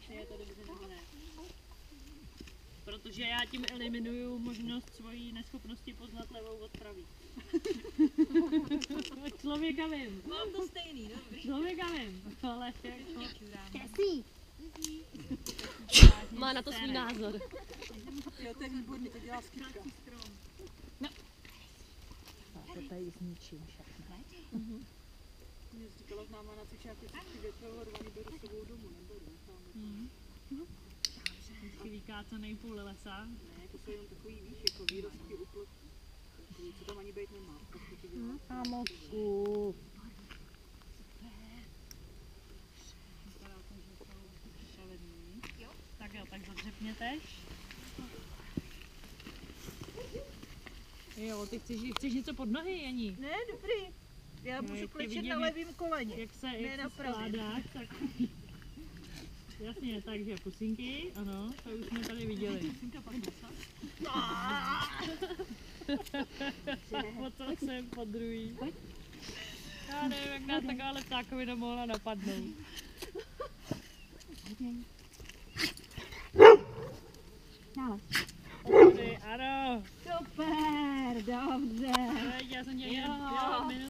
jestli je to dobře nebo ne. Protože já tím eliminuju možnost svojí neschopnosti poznat levou od pravý. Člověka vím. Mám to stejný, dobrý. Člověka vím, ale jako... Má na to svůj názor. Jo, to je výborný, to dělá skrytka. No. To tady zničím všechno. Mě říkala známá na cvičáky, že ty větve horvaný beru s sebou domů, neberu. Vždycky vykácanej půl lesa. Ne, to jsou jenom takový, víš, jako výrostky úplně. Takový, co tam ani být nemá. Amosku. Vypadá to, že jsou připravený. Tak jo, tak zadřepněte. Jo, ty chceš něco pod nohy, Jani? Ne, dobrý. Já No, můžu jak tě klečet vidím, na levým koleně. Jak se na pravém. skládáš, tak... Jasně, takže pusinky, ano, to už jsme tady viděli. Pusinka pak nesa. Potom jsem po druhý. Já nevím, jak nás taková leptákovina mohla napadnout.